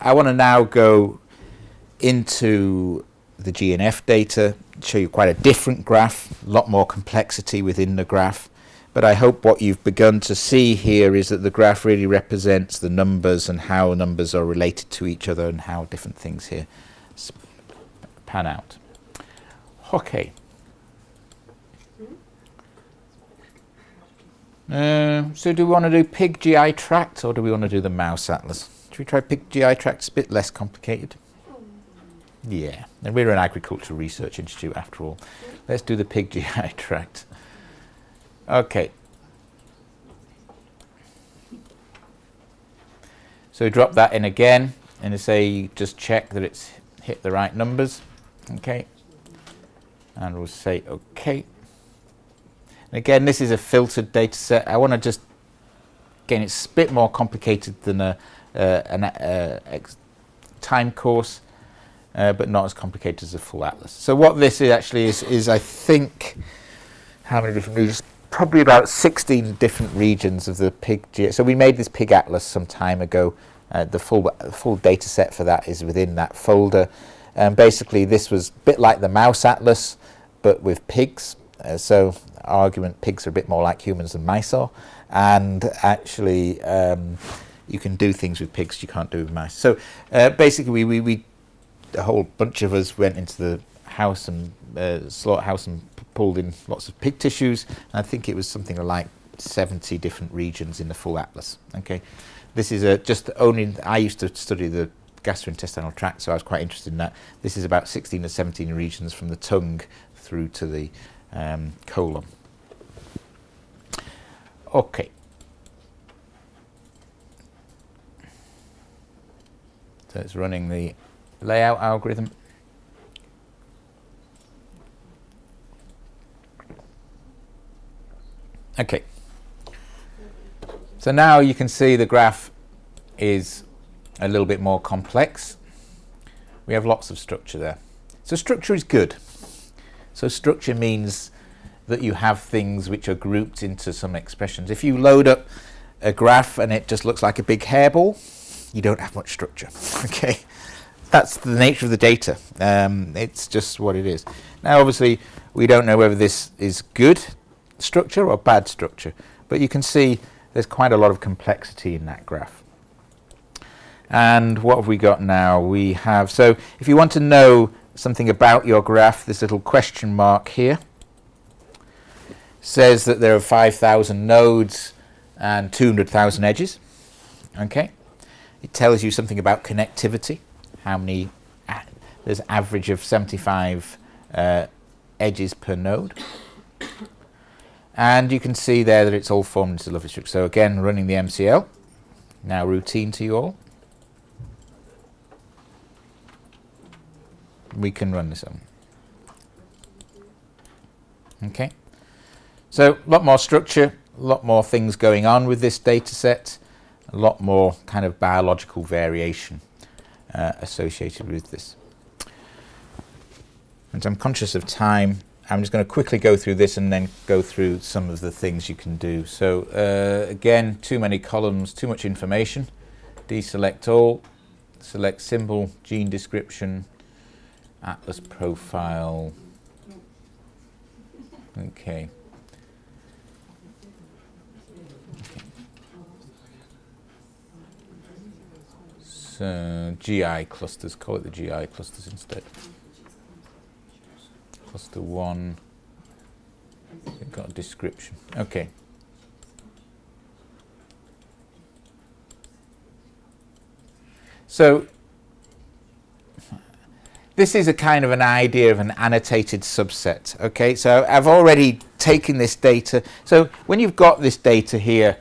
I want to now go into the GNF data, show you quite a different graph, a lot more complexity within the graph. But I hope what you've begun to see here is that the graph really represents the numbers and how numbers are related to each other and how different things here pan out. Okay. So do we want to do pig GI tract or do we want to do the mouse atlas? Should we try pig GI tract? It's a bit less complicated. Yeah, and we're an agricultural research institute after all. Let's do the pig GI tract. Okay. So drop that in again and say just check that it's hit the right numbers. Okay. And we'll say okay. And again, this is a filtered data set. I want to just, again, it's a bit more complicated than a time course, but not as complicated as a full atlas. So what this is actually is I think, how many different regions? Probably about 16 different regions of the pig. So we made this pig atlas some time ago. The full data set for that is within that folder. Basically, this was a bit like the mouse atlas, but with pigs. So argument, pigs are a bit more like humans than mice are. And actually, you can do things with pigs you can't do with mice. So basically, we a whole bunch of us went into the house and slaughterhouse and pulled in lots of pig tissues. And I think it was something like 70 different regions in the full atlas. Okay, this is just only. I used to study the gastrointestinal tract, so I was quite interested in that. This is about 16 or 17 regions from the tongue through to the colon. Okay. So it's running the layout algorithm. Okay. So now you can see the graph is a little bit more complex. We have lots of structure there. So structure is good. So structure means that you have things which are grouped into some expressions. If you load up a graph and it just looks like a big hairball, you don't have much structure. Okay, that's the nature of the data. It's just what it is. Now obviously we don't know whether this is good structure or bad structure, but you can see there's quite a lot of complexity in that graph. And what have we got now? We have, so if you want to know something about your graph, this little question mark here says that there are 5,000 nodes and 200,000 edges. Okay, it tells you something about connectivity, how many, there's an average of 75 edges per node. And you can see there that it's all formed into lovely structure. So again, running the MCL, now routine to you all. We can run this on. Okay, so a lot more structure, a lot more things going on with this data set, a lot more kind of biological variation associated with this. And I'm conscious of time. I'm just going to quickly go through this and then go through some of the things you can do. So again, too many columns, too much information. Deselect all, select symbol, gene description, atlas profile. Okay. So GI clusters, call it the GI clusters instead. Cluster 1, we've got a description. Okay. So this is a kind of an idea of an annotated subset. Okay, so I've already taken this data. So when you've got this data here,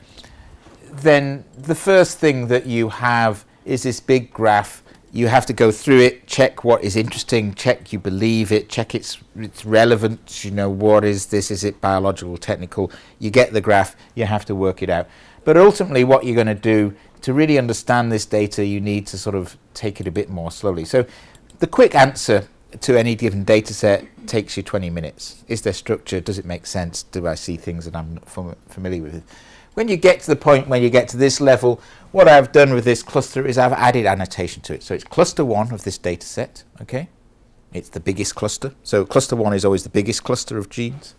then the first thing that you have is this big graph. You have to go through it, check what is interesting, check you believe it, check it's relevant, you know, what is this, is it biological, technical, you get the graph, you have to work it out. But ultimately what you're going to do, to really understand this data, you need to sort of take it a bit more slowly. So the quick answer to any given data set takes you 20 minutes. Is there structure? Does it make sense? Do I see things that I'm not familiar with? When you get to the point when you get to this level, what I've done with this cluster is I've added annotation to it. So it's cluster 1 of this data set, okay? It's the biggest cluster. So cluster 1 is always the biggest cluster of genes.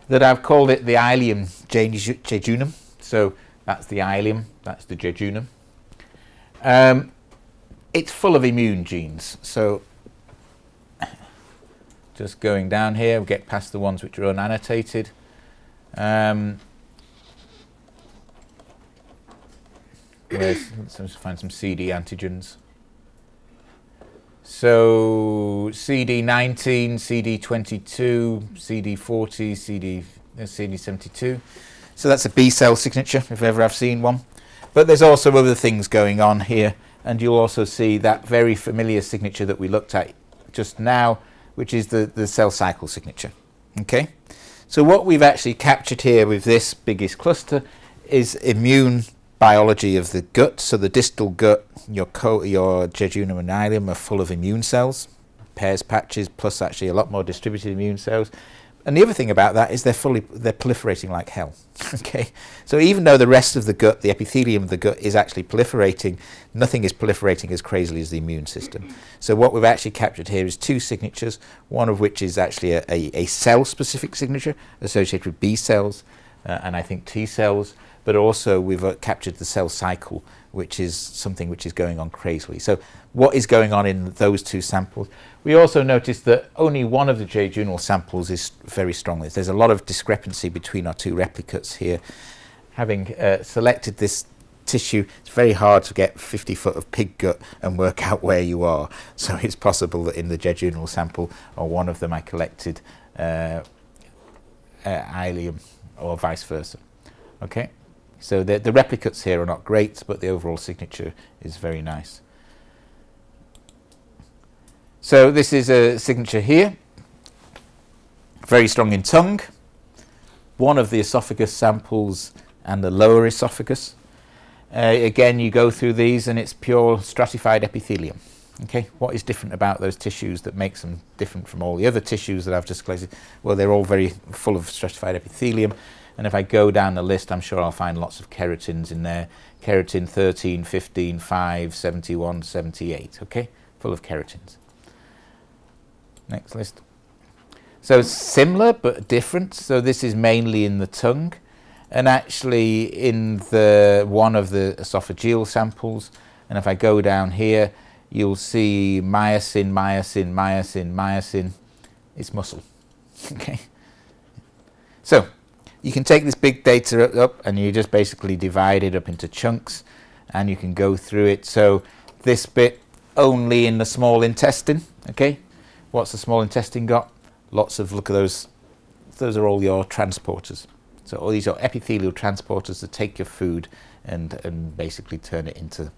That I've called it the ileum jejunum. So that's the ileum, that's the jejunum. It's full of immune genes. So just going down here, we get past the ones which are unannotated. Let's find some CD antigens. So CD19, CD22, CD40, CD72. So that's a B cell signature, if ever I've seen one. But there's also other things going on here, and you'll also see that very familiar signature that we looked at just now, which is the cell cycle signature. Okay? So what we've actually captured here with this biggest cluster is immune biology of the gut. So the distal gut, your jejunum and ileum are full of immune cells, pairs, patches, plus actually a lot more distributed immune cells. And the other thing about that is they're proliferating like hell. Okay, so even though the rest of the gut, the epithelium of the gut, is actually proliferating, nothing is proliferating as crazily as the immune system. So what we've actually captured here is 2 signatures, one of which is actually a cell-specific signature associated with B cells and I think T cells. But also we've captured the cell cycle, which is something which is going on crazily. So what is going on in those 2 samples? We also noticed that only one of the jejunal samples is very strong. There's a lot of discrepancy between our 2 replicates here. Having selected this tissue, it's very hard to get 50 foot of pig gut and work out where you are. So it's possible that in the jejunal sample, or one of them, I collected ileum, or vice versa. Okay? So the replicates here are not great, but the overall signature is very nice. So this is a signature here, very strong in tongue, one of the esophagus samples and the lower esophagus. Again, you go through these and it's pure stratified epithelium. Okay, what is different about those tissues that makes them different from all the other tissues that I've just collected? Well, they're all very full of stratified epithelium. And if I go down the list, I'm sure I'll find lots of keratins in there. Keratin 13, 15, 5, 71, 78, okay? Full of keratins. Next list. So similar but different. So this is mainly in the tongue. And actually in one of the esophageal samples. And if I go down here, you'll see myosin, myosin, myosin, myosin. It's muscle, okay? So you can take this big data up and you just basically divide it up into chunks and you can go through it. So this bit only in the small intestine, okay? What's the small intestine got? Lots of, look at those are all your transporters. So all these are epithelial transporters that take your food and basically turn it into,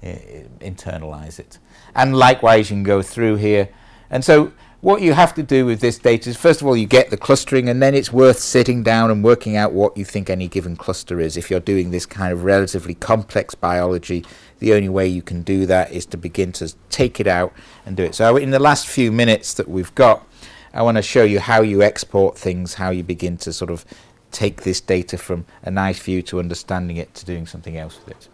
internalize it. And likewise you can go through here. And so what you have to do with this data is, first of all, you get the clustering, and then it's worth sitting down and working out what you think any given cluster is. If you're doing this kind of relatively complex biology, the only way you can do that is to begin to take it out and do it. So in the last few minutes that we've got, I want to show you how you export things, how you begin to sort of take this data from a nice view to understanding it to doing something else with it.